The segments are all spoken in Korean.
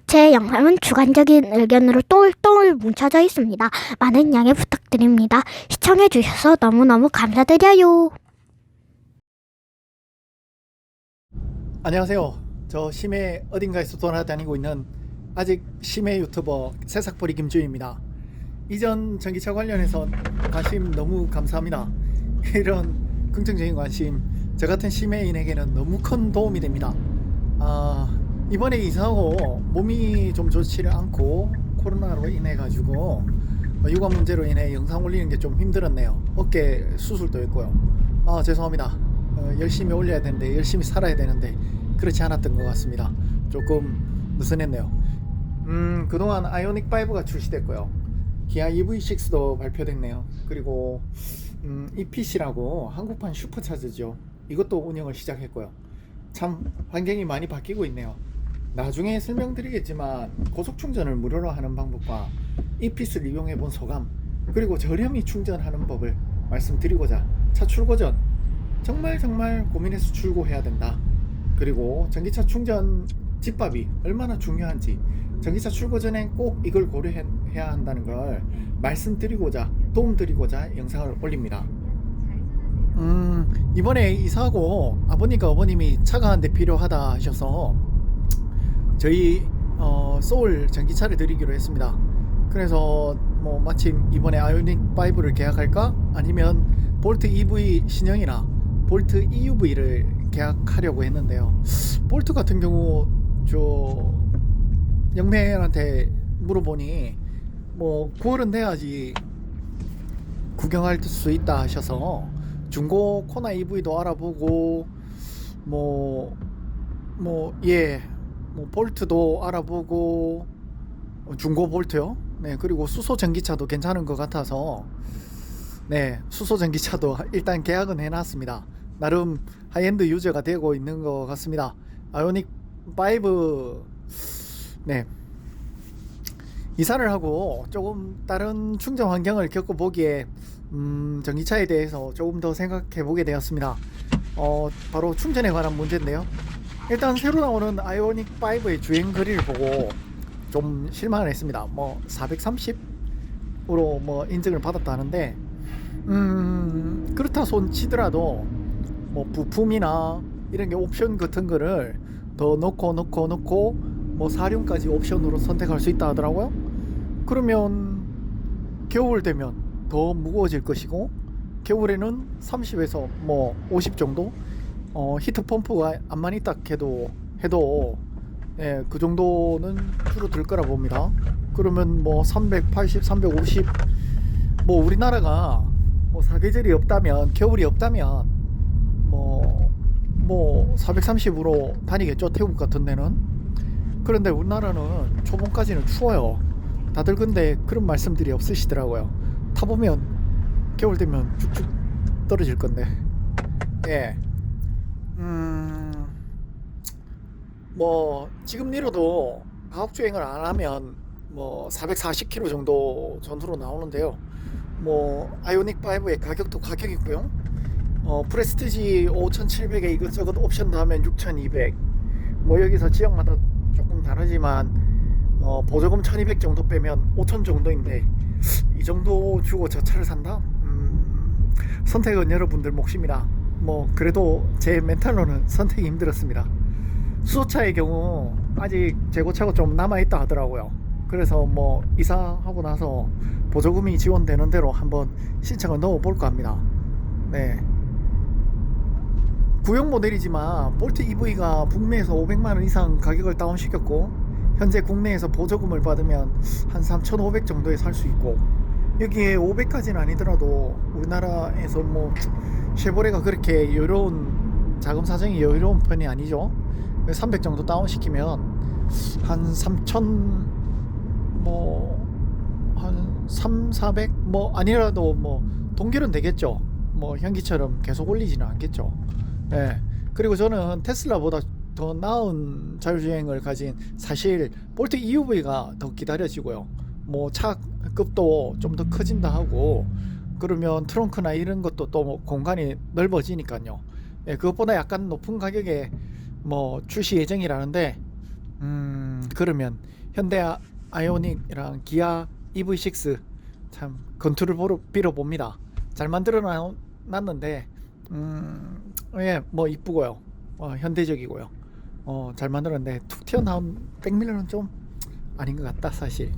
제 영상은 주관적인 의견으로 똘똘 뭉쳐져 있습니다. 많은 양해 부탁드립니다. 시청해주셔서 너무너무 감사드려요. 안녕하세요. 저 심해 어딘가에서 돌아다니고 있는 아직 심해 유튜버 새싹보리 김주입니다. 이전 전기차 관련해서 관심 너무 감사합니다. 이런 긍정적인 관심 저 같은 심해인에게는 너무 큰 도움이 됩니다. 이번에 이사하고 몸이 좀 좋지를 않고 코로나로 인해 가지고 육아 문제로 인해 영상 올리는 게 좀 힘들었네요. 어깨 수술도 했고요. 죄송합니다. 열심히 올려야 되는데, 열심히 살아야 되는데 그렇지 않았던 것 같습니다. 조금 느슨했네요. 그동안 아이오닉 5가 출시됐고요. 기아 EV6도 발표됐네요. 그리고 EPC라고 한국판 슈퍼차저죠. 이것도 운영을 시작했고요. 참 환경이 많이 바뀌고 있네요. 나중에 설명드리겠지만 고속 충전을 무료로 하는 방법과 EPC를 이용해 본 소감, 그리고 저렴이 충전하는 법을 말씀드리고자 차 출고 전 정말 고민해서 출고해야 된다. 그리고 전기차 충전 집밥이 얼마나 중요한지, 전기차 출고 전에 꼭 이걸 고려해야 한다는 걸 말씀드리고자, 도움드리고자 영상을 올립니다. 이번에 이사하고 아버님과 어머님이 차가 한 대 필요하다 하셔서 저희 소울 전기차를 드리기로 했습니다. 그래서 뭐 마침 이번에 아이오닉 5를 계약할까? 아니면 볼트 EV 신형이나 볼트 EUV를 계약하려고 했는데요. 볼트 같은 경우 저 영매한테 물어보니 뭐 9월은 돼야지 구경할 수 있다 하셔서 중고 코나 EV도 알아보고 뭐 볼트도 알아보고 중고 볼트요. 네, 그리고 수소 전기차도 괜찮은 것 같아서 네, 수소 전기차도 일단 계약은 해놨습니다. 나름 하이엔드 유저가 되고 있는 것 같습니다. 아이오닉 5 네, 이사를 하고 조금 다른 충전 환경을 겪어보기에 전기차에 대해서 조금 더 생각해 보게 되었습니다. 바로 충전에 관한 문제인데요. 일단 새로 나오는 아이오닉 5의 주행 거리를 보고 좀 실망을 했습니다. 뭐 430으로 뭐 인증을 받았다는데 그렇다 손 치더라도 뭐 부품이나 이런 게 옵션 같은 거를 더 넣고 뭐 사륜까지 옵션으로 선택할 수 있다 하더라고요. 그러면 겨울 되면 더 무거워질 것이고, 겨울에는 30에서 뭐 50 정도 히트 펌프가 암만 있다 해도 예, 그 정도는 줄어들 거라 봅니다. 그러면 뭐 380, 350, 뭐 우리나라가 뭐 사계절이 없다면, 겨울이 없다면 뭐 430으로 다니겠죠, 태국 같은 데는. 그런데 우리나라는 초봄까지는 추워요. 다들 근데 그런 말씀들이 없으시더라고요. 타보면 겨울 되면 쭉쭉 떨어질 건데. 예. 뭐 지금 미뤄도 가속주행을 안 하면 뭐 440km 정도 전후로 나오는데요. 뭐 아이오닉 5의 가격도 가격이고요. 프레스티지 5700에 이것저것 옵션도 하면 6200. 뭐 여기서 지역마다 조금 다르지만 보조금 1200 정도 빼면 5000 정도인데, 이 정도 주고 저 차를 산다? 선택은 여러분들 몫입니다. 뭐 그래도 제 멘탈로는 선택이 힘들었습니다. 수소차의 경우 아직 재고차가 좀 남아있다 하더라고요. 그래서 뭐 이사하고 나서 보조금이 지원되는 대로 한번 신청을 넣어볼까 합니다. 네, 구형 모델이지만 볼트 EV가 북미에서 500만원 이상 가격을 다운시켰고, 현재 국내에서 보조금을 받으면 한 3,500 정도에 살 수 있고, 여기에 500까지는 아니더라도 우리나라에서 뭐 쉐보레가 그렇게 여유로운, 자금 사정이 여유로운 편이 아니죠. 300 정도 다운시키면 한 3,000, 한 3, 400 뭐 아니라도 뭐 동결은 되겠죠. 뭐 현기처럼 계속 올리지는 않겠죠. 예. 그리고 저는 테슬라보다 더 나은 자율주행을 가진 사실 볼트 EUV가 더 기다려지고요. 뭐 차급도 좀 더 커진다 하고, 그러면 트렁크나 이런 것도 또 뭐 공간이 넓어지니까요. 예, 그것보다 약간 높은 가격에 뭐 출시 예정이라는데 그러면 현대 아이오닉이랑 기아 EV6 참 건투를 빌어봅니다. 잘 만들어 놨는데 예, 뭐 이쁘고요. 현대적이고요. 잘 만들었는데 툭 튀어나온 백밀러는 좀 아닌 것 같다 사실.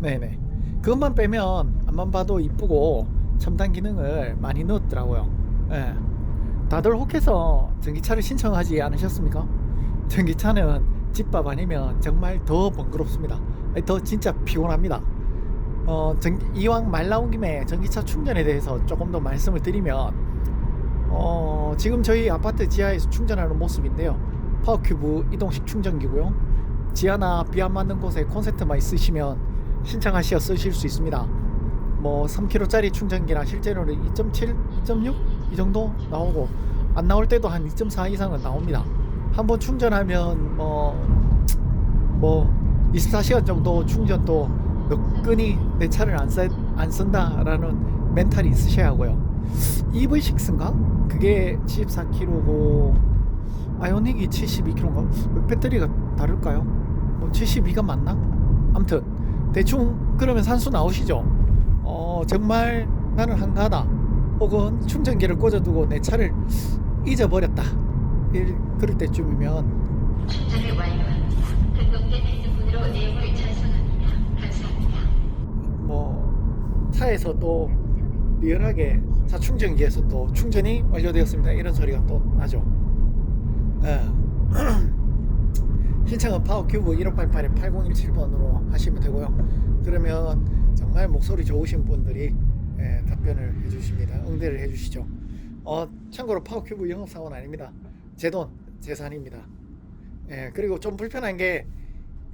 네네. 그것만 빼면 앞만 봐도 이쁘고 첨단 기능을 많이 넣었더라고요. 예. 다들 혹해서 전기차를 신청하지 않으셨습니까? 전기차는 집밥 아니면 정말 더 번거롭습니다. 더 진짜 피곤합니다. 이왕 말 나온 김에 전기차 충전에 대해서 조금 더 말씀을 드리면 지금 저희 아파트 지하에서 충전하는 모습인데요. 파워큐브 이동식 충전기고요. 지하나 비 안 맞는 곳에 콘센트만 있으시면 신청하시어 쓰실 수 있습니다. 뭐 3kW짜리 충전기나 실제로는 2.7, 2.6 이 정도 나오고 안 나올 때도 한 2.4 이상은 나옵니다. 한번 충전하면 뭐 24시간 정도 충전도 너끈히 내 차를 안 쓴다라는 멘탈이 있으셔야 하고요. EV6인가? 그게 74kg고 아이오닉이 72kg인가? 배터리가 다를까요? 뭐 72가 맞나? 아무튼 대충 그러면 산수 나오시죠? 정말 나는 한가하다 혹은 충전기를 꽂아두고 내 차를 잊어버렸다 그럴 때쯤이면 충전을 완료합니다. 등록된 핸드폰으로 내용을 전송합니다. 감사합니다. 뭐 차에서 또 리얼하게 차 충전기에서 또 충전이 완료되었습니다 이런 소리가 또 나죠. 신청은 파워큐브 1588에 8017번으로 하시면 되고요. 그러면 정말 목소리 좋으신 분들이 답변을 해주십니다. 응대를 해주시죠. 참고로 파워큐브 영업사원 아닙니다. 제 돈, 재산입니다. 그리고 좀 불편한 게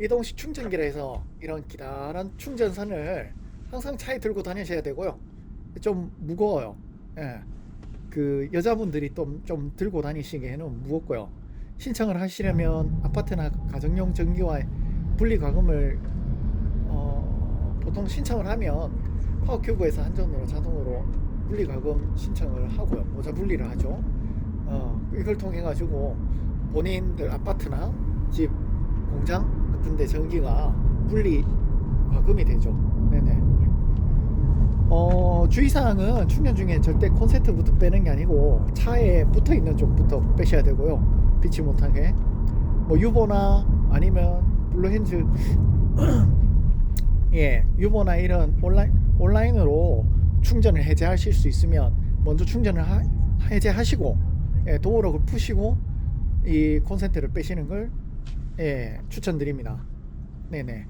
이동식 충전기라 해서 이런 기다란 충전선을 항상 차에 들고 다니셔야 되고요. 좀 무거워요. 그 여자분들이 좀 들고 다니시기에는 무겁고요. 신청을 하시려면 아파트나 가정용 전기와 분리과금을 보통 신청을 하면 파워큐브에서 한전으로 자동으로 분리과금 신청을 하고요. 모자 분리를 하죠. 이걸 통해 가지고 본인들 아파트나 집, 공장 같은데 전기가 분리과금이 되죠. 네네. 주의사항은 충전 중에 절대 콘센트부터 빼는 게 아니고 차에 붙어있는 쪽부터 빼셔야 되고요. 빛이 못하게 뭐 유보나 아니면 블루핸즈 예, 유보나 이런 온라인으로 충전을 해제하실 수 있으면 먼저 충전을 해제하시고 도어록을 푸시고 이 콘센트를 빼시는 걸 추천드립니다. 네네.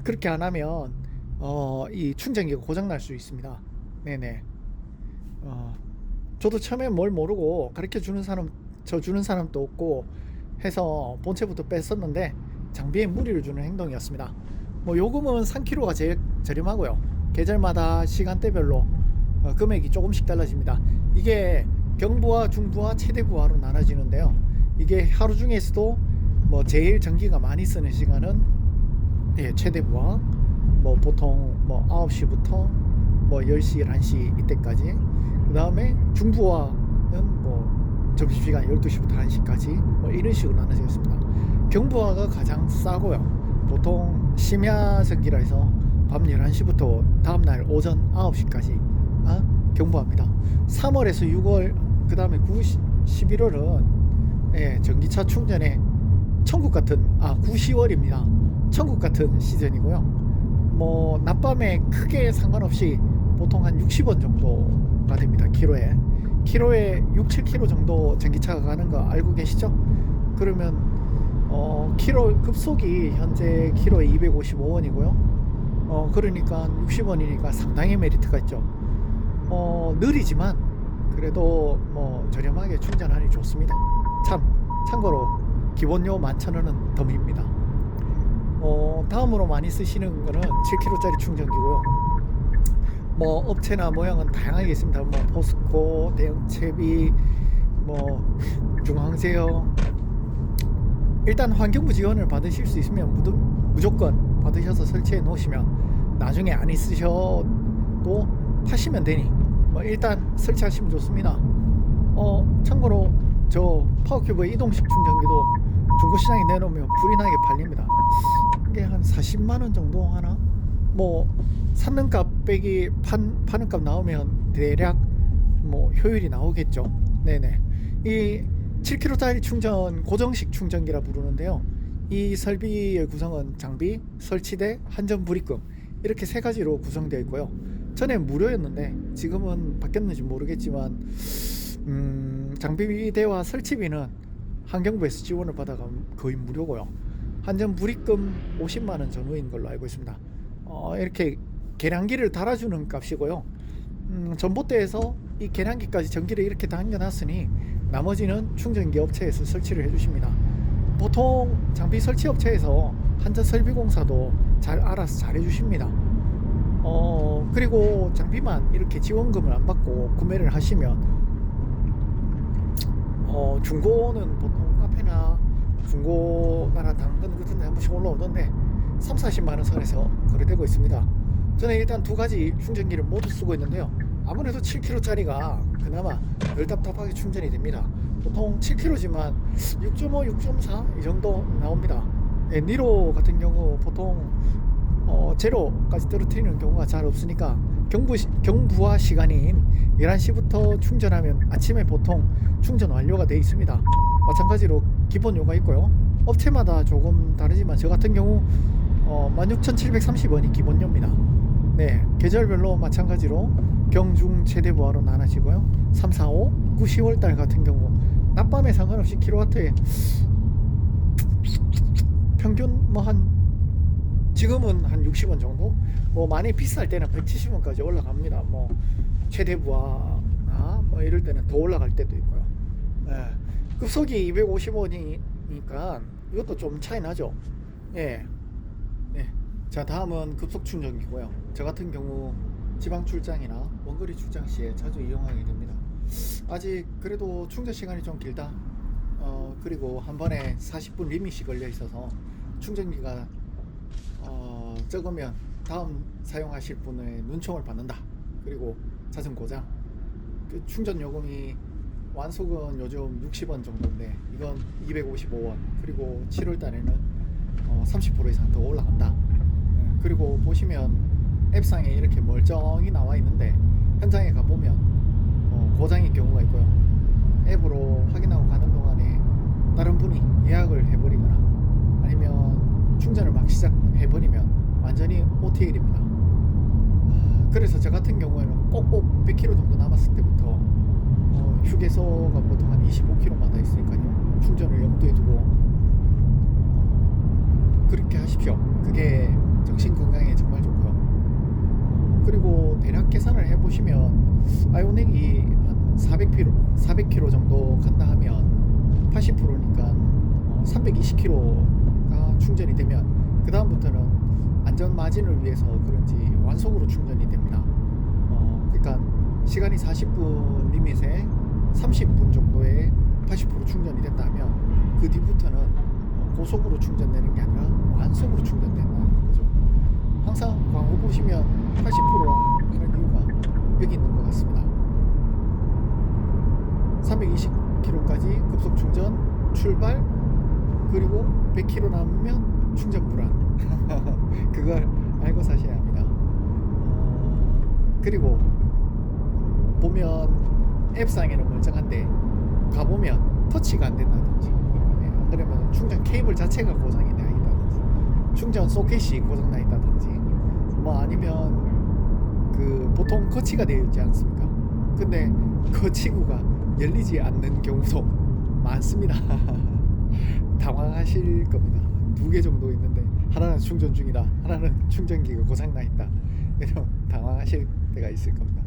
그렇게 안 하면 이 충전기가 고장 날 수 있습니다. 네네. 저도 처음에 뭘 모르고 가르쳐 주는 사람 주는 사람도 없고 해서 본체부터 뺐었는데 장비에 무리를 주는 행동이었습니다. 뭐 요금은 3kg가 제일 저렴하고요. 계절마다 시간대별로 금액이 조금씩 달라집니다. 이게 경부와 중부와 최대부하로 나눠지는데요. 이게 하루 중에서도 뭐 제일 전기가 많이 쓰는 시간은 최대부하 뭐 보통 뭐 9시부터 뭐 10시, 11시 이때까지. 그 다음에 중부화는 뭐 점심시간 12시부터 1시까지 뭐 이런 식으로 나눠져 있습니다. 경부화가 가장 싸고요. 보통 심야 전기라 해서 밤 11시부터 다음날 오전 9시까지 경부화입니다. 3월에서 6월 그 다음에 9, 11월은 전기차 충전에 천국 같은 9, 10월입니다. 천국 같은 시즌이고요. 뭐 낮밤에 크게 상관없이 보통 한 60원 정도가 됩니다. 키로에 6, 7km 정도 전기차가 가는 거 알고 계시죠? 그러면 키로 급속이 현재 키로에 255원이고요. 그러니까 60원이니까 상당히 메리트가 있죠. 느리지만 그래도 뭐 저렴하게 충전하니 좋습니다. 참고로 기본료 11,000원은 덤입니다. 다음으로 많이 쓰시는 거는 7kg짜리 충전기고요. 뭐 업체나 모양은 다양하게 있습니다. 뭐 포스코, 대형채비, 뭐 중앙제어. 일단 환경부 지원을 받으실 수 있으면 무조건 받으셔서 설치해 놓으시면 나중에 안 있으셔도 파시면 되니 뭐 일단 설치하시면 좋습니다. 참고로 저 파워큐브의 이동식 충전기도 중고시장에 내놓으면 불이 나게 팔립니다. 이게 한 40만원 정도 하나? 뭐 샀는 값 빼기 파는 값 나오면 대략 뭐 효율이 나오겠죠. 네네. 이 7kW짜리 충전 고정식 충전기라 부르는데요. 이 설비의 구성은 장비, 설치대, 한전 불입금 이렇게 세 가지로 구성되어 있고요. 전에 무료였는데 지금은 바뀌었는지 모르겠지만 장비비대와 설치비는 환경부에서 지원을 받아가 거의 무료고요. 한전 불입금 50만원 전후인 걸로 알고 있습니다. 이렇게 계량기를 달아주는 값이고요. 전봇대에서 이 계량기까지 전기를 이렇게 당겨놨으니 나머지는 충전기 업체에서 설치를 해주십니다. 보통 장비 설치 업체에서 한전 설비공사도 잘 알아서 잘 해주십니다. 그리고 장비만 이렇게 지원금을 안 받고 구매를 하시면 중고는 보통 카페나 중고나라 당근 같은 데 한 번씩 올라오던데 30-40만원 선에서 거래되고 있습니다. 저는 일단 두 가지 충전기를 모두 쓰고 있는데요. 아무래도 7kW짜리가 그나마 덜 답답하게 충전이 됩니다. 보통 7kg지만 6.5, 6.4 이 정도 나옵니다. 네, 니로 같은 경우 보통 제로까지 떨어뜨리는 경우가 잘 없으니까 경부화 시간인 11시부터 충전하면 아침에 보통 충전 완료가 되어 있습니다. 마찬가지로 기본료가 있고요. 업체마다 조금 다르지만 저 같은 경우 16,730원이 기본료입니다. 네, 계절별로 마찬가지로 경중 최대부하로 나눠지고요. 3, 4, 5, 9, 10월달 같은 경우 낮밤에 상관없이 킬로와트에 평균 지금은 한 60원 정도? 뭐 많이 비쌀 때는 170원까지 올라갑니다. 뭐 최대부하나 뭐 이럴 때는 더 올라갈 때도 있고요. 예. 급속이 250원이니까 이것도 좀 차이 나죠. 예. 네. 자, 다음은 급속 충전기고요. 저 같은 경우 지방 출장이나 원거리 출장 시에 자주 이용하게 됩니다. 아직 그래도 충전 시간이 좀 길다. 그리고 한 번에 40분 리밋이 걸려 있어서 충전기가 적으면 다음 사용하실 분의 눈총을 받는다. 그리고 잦은 고장. 그 충전 요금이 완속은 요즘 60원 정도인데 이건 255원. 그리고 7월 달에는 30% 이상 더 올라간다. 그리고 보시면 앱상에 이렇게 멀쩡히 나와 있는데 현장에 가보면 고장인 경우가 있고요. 앱으로 확인하고 가는 동안에 다른 분이 예약을 해버리거나 아니면 충전을 막 시작해버리면 완전히 OTL입니다. 그래서 저 같은 경우에는 꼭꼭 100km 정도 남았을 때부터 휴게소가 보통 한 25km마다 있으니까요. 충전을 염두에 두고 그렇게 하십시오. 그게 정신 건강에 정말 좋고요. 그리고 대략 계산을 해보시면 아이오닉이 한 400km 정도 간다 하면 80%니까 320km가 충전이 되면 그 다음부터는 안전 마진을 위해서 그런지 완속으로 충전이 됩니다. 그러니까 시간이 40분 리밋에 30분 정도에 80% 충전이 됐다 하면 그 뒤부터는 고속으로 충전되는 게 아니라 완속으로 충전된다는 거죠. 항상 광고 보시면 80%라 하는 이유가 여기 있는 것 같습니다. 320km까지 급속 충전 출발, 그리고 100km 남으면 충전 불안. 그걸 알고 사셔야 합니다. 그리고 보면 앱상에는 멀쩡한데 가보면 터치가 안 된다든지, 안 그러면 충전 케이블 자체가 고장이 나 있다든지, 충전 소켓이 고장 나 있다든지, 뭐 아니면 그 보통 거치가 되어 있지 않습니까? 근데 거치구가 열리지 않는 경우도 많습니다. 당황하실 겁니다. 2개 정도 있는데 하나는 충전 중이다, 하나는 충전기가 고장나 있다. 이런 당황하실 때가 있을 겁니다.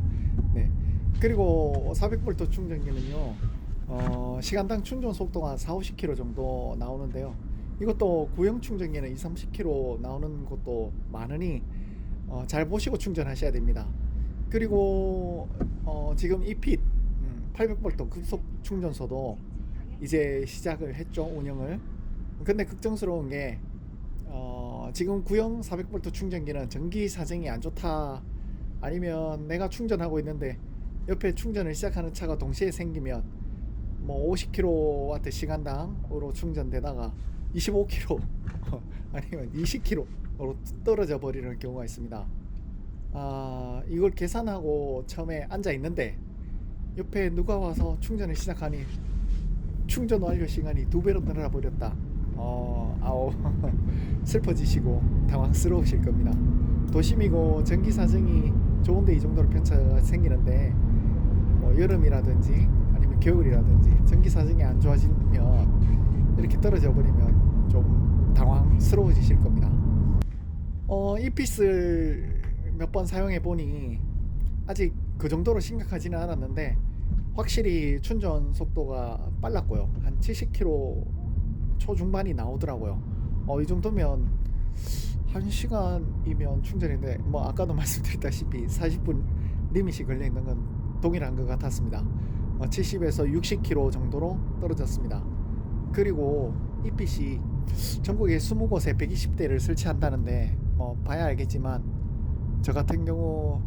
네. 그리고 400V 충전기는요, 시간당 충전 속도가 4-50km 정도 나오는데요. 이것도 구형 충전기는 2-30km 나오는 것도 많으니 잘 보시고 충전하셔야 됩니다. 그리고 지금 이핏 800V 급속 충전소도 이제 시작을 했죠, 운영을. 근데 걱정스러운 게 지금 구형 400V 충전기는 전기 사정이 안 좋다, 아니면 내가 충전하고 있는데 옆에 충전을 시작하는 차가 동시에 생기면 뭐 50kW 시간당으로 충전되다가 25km 아니면 20km로 떨어져 버리는 경우가 있습니다. 이걸 계산하고 처음에 앉아 있는데 옆에 누가 와서 충전을 시작하니 충전 완료 시간이 2배로 늘어나 버렸다. 아오 슬퍼지시고 당황스러우실 겁니다. 도심이고 전기 사정이 좋은데 이 정도로 편차가 생기는데 뭐 여름이라든지 아니면 겨울이라든지 전기 사정이 안 좋아지면 이렇게 떨어져 버리면 좀 당황스러워지실 겁니다. 이 핏을 몇 번 사용해 보니 아직 그 정도로 심각하지는 않았는데 확실히 충전 속도가 빨랐고요. 한 70km 초중반이 나오더라고요. 이 정도면 1시간이면 충전인데 뭐 아까도 말씀드렸다시피 40분 리밋이 걸려 있는 건 동일한 것 같았습니다. 70에서 60km 정도로 떨어졌습니다. 그리고 이 핏이 전국에 20곳에 120대를 설치한다는데 뭐 봐야 알겠지만 저 같은 경우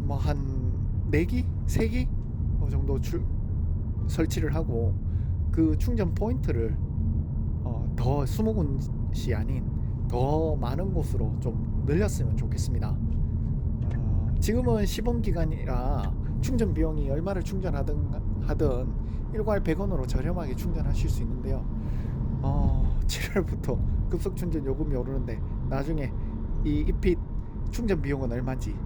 뭐 한 4기? 3기? 정도 설치를 하고 그 충전 포인트를 더 20곳이 아닌 더 많은 곳으로 좀 늘렸으면 좋겠습니다. 지금은 시범기간이라 충전 비용이 얼마를 하든 일괄 100원으로 저렴하게 충전하실 수 있는데요. 7월부터 급속 충전 요금이 오르는데 나중에 이 이핏 충전 비용은 얼마인지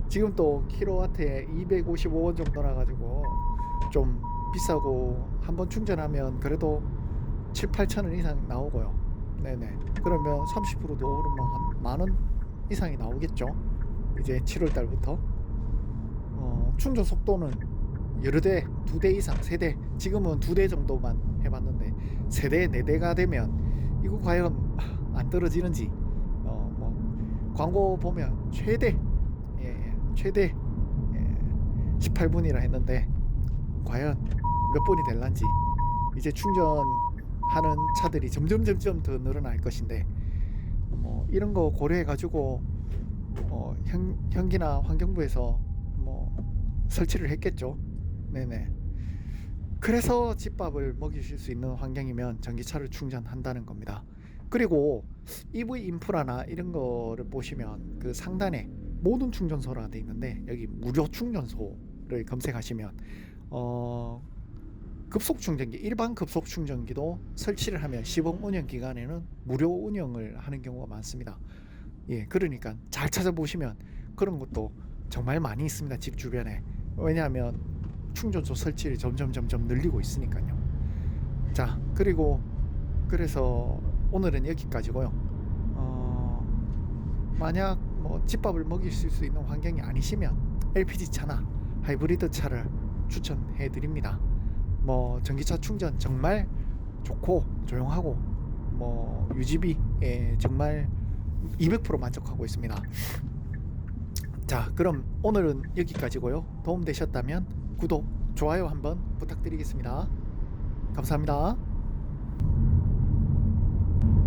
지금 또 킬로와트에 255원 정도라 가지고 좀 비싸고 한번 충전하면 그래도 7-8천원 이상 나오고요. 네네. 그러면 30%도 오르면 한 만원 이상이 나오겠죠. 이제 7월 달부터 충전 속도는 여러 대, 2대 이상, 3대, 지금은 2대 정도만 해봤는데 3대, 4대가 되면 이거 과연 안 떨어지는지 뭐 광고 보면 최대 18분이라 했는데 과연 몇 분이 될란지 이제 충전하는 차들이 점점 더 늘어날 것인데 이런 거 고려해 가지고 현기나 환경부에서 뭐 설치를 했겠죠. 네네. 그래서 집밥을 먹이실 수 있는 환경이면 전기차를 충전한다는 겁니다. 그리고 EV 인프라나 이런 거를 보시면 그 상단에 모든 충전소라고 되어 있는데 여기 무료 충전소를 검색하시면 급속 충전기, 일반 급속 충전기도 설치를 하면 시범 운영 기간에는 무료 운영을 하는 경우가 많습니다. 예, 그러니까 잘 찾아보시면 그런 것도 정말 많이 있습니다. 집 주변에. 왜냐하면 충전소 설치를 점점 늘리고 있으니까요. 자, 그래서 오늘은 여기까지고요. 만약 뭐 집밥을 먹일 수 있는 환경이 아니시면 LPG 차나 하이브리드 차를 추천해 드립니다. 뭐 전기차 충전 정말 좋고 조용하고 뭐 유지비에 정말 200% 만족하고 있습니다. 자, 그럼 오늘은 여기까지고요. 도움 되셨다면 구독, 좋아요 한번 부탁드리겠습니다. 감사합니다.